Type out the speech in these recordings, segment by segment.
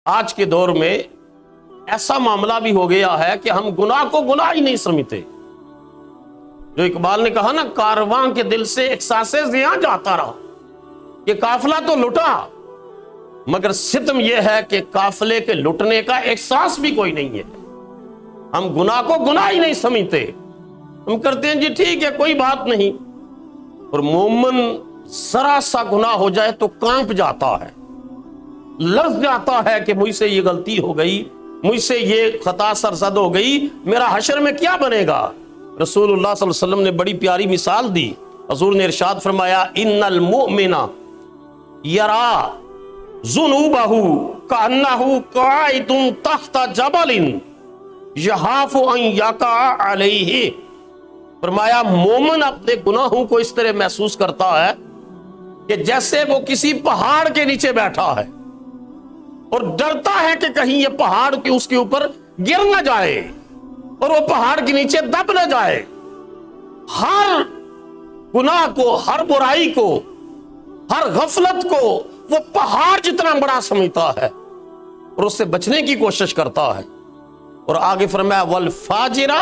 آج کے دور میں ایسا معاملہ بھی ہو گیا ہے کہ ہم گناہ کو گناہ ہی نہیں سمجھتے. جو اقبال نے کہا نا، کارواں کے دل سے احساس زیاں جاتا رہا، کہ قافلہ تو لٹا مگر ستم یہ ہے کہ قافلے کے لٹنے کا احساس بھی کوئی نہیں ہے. ہم گناہ کو گناہ ہی نہیں سمجھتے، ہم کرتے ہیں جی ٹھیک ہے کوئی بات نہیں. اور مومن ذرا سا گناہ ہو جائے تو کانپ جاتا ہے، لرز جاتا ہے کہ مجھ سے یہ غلطی ہو گئی، مجھ سے یہ خطا سرزد ہو گئی، میرا حشر میں کیا بنے گا. رسول اللہ صلی اللہ علیہ وسلم نے بڑی پیاری مثال دی. حضور نے ارشاد فرمایا، ان المؤمن یرا ذنوبہ کأنہ قاعد تحت جبل یخاف ان یقع علیہ. فرمایا مومن اپنے گناہوں کو اس طرح محسوس کرتا ہے کہ جیسے وہ کسی پہاڑ کے نیچے بیٹھا ہے اور ڈرتا ہے کہ کہیں یہ پہاڑ کی اس کے اوپر گر نہ جائے اور وہ پہاڑ کے نیچے دب نہ جائے. ہر گناہ کو، ہر برائی کو، ہر غفلت کو وہ پہاڑ جتنا بڑا سمجھتا ہے اور اس سے بچنے کی کوشش کرتا ہے. اور آگے فرمایا والفاجرہ،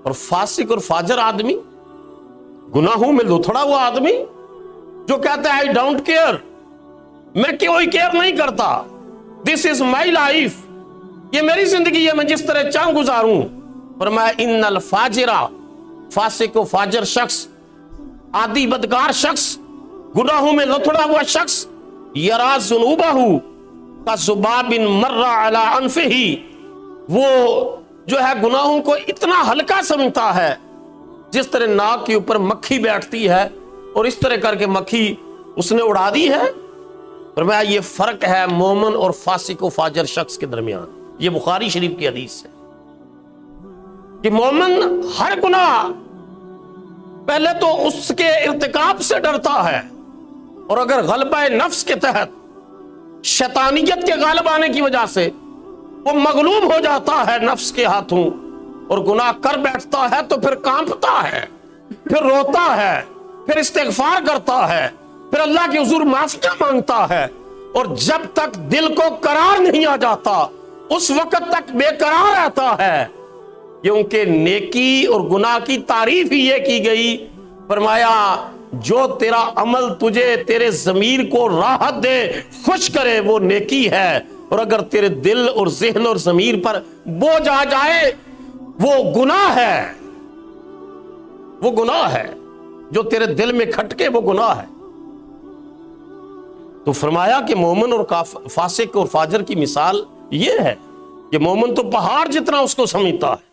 اور فاسق اور فاجر آدمی، گناہوں میں لتھڑا ہوا آدمی جو کہتا ہے I don't care، میں کوئی کیئر نہیں کرتا، this is my life، یہ میری زندگی ہے، میں جس طرح چاہوں گزاروں. فرمایا ان الفاجرہ، فاسق و فاجر شخص، عادی بدکار شخص، گناہوں میں لتھڑا ہوا شخص، یرا ذنوبہ کذباب مر علی انفہ، وہ جو ہے گناہوں کو اتنا ہلکا سمجھتا ہے جس طرح ناک کے اوپر مکھی بیٹھتی ہے اور اس طرح کر کے مکھی اس نے اڑا دی ہے. فرمایا یہ فرق ہے مومن اور فاسق و فاجر شخص کے درمیان. یہ بخاری شریف کی حدیث ہے کہ مومن ہر گناہ پہلے تو اس کے ارتکاب سے ڈرتا ہے، اور اگر غلبہ نفس کے تحت شیطانیت کے غالب آنے کی وجہ سے وہ مغلوب ہو جاتا ہے نفس کے ہاتھوں اور گناہ کر بیٹھتا ہے تو پھر کانپتا ہے، پھر روتا ہے، پھر استغفار کرتا ہے، پھر اللہ کے حضور معافیاں مانگتا ہے. اور جب تک دل کو قرار نہیں آ جاتا اس وقت تک بے قرار رہتا ہے، کیونکہ نیکی اور گناہ کی تعریف ہی یہ کی گئی. فرمایا جو تیرا عمل تجھے تیرے ضمیر کو راحت دے، خوش کرے، وہ نیکی ہے. اور اگر تیرے دل اور ذہن اور ضمیر پر بوجھ آ جائے وہ گناہ ہے، وہ گناہ ہے. جو تیرے دل میں کھٹکے وہ گناہ ہے. تو فرمایا کہ مومن اور فاسق اور فاجر کی مثال یہ ہے کہ مومن تو پہاڑ جتنا اس کو سمجھتا ہے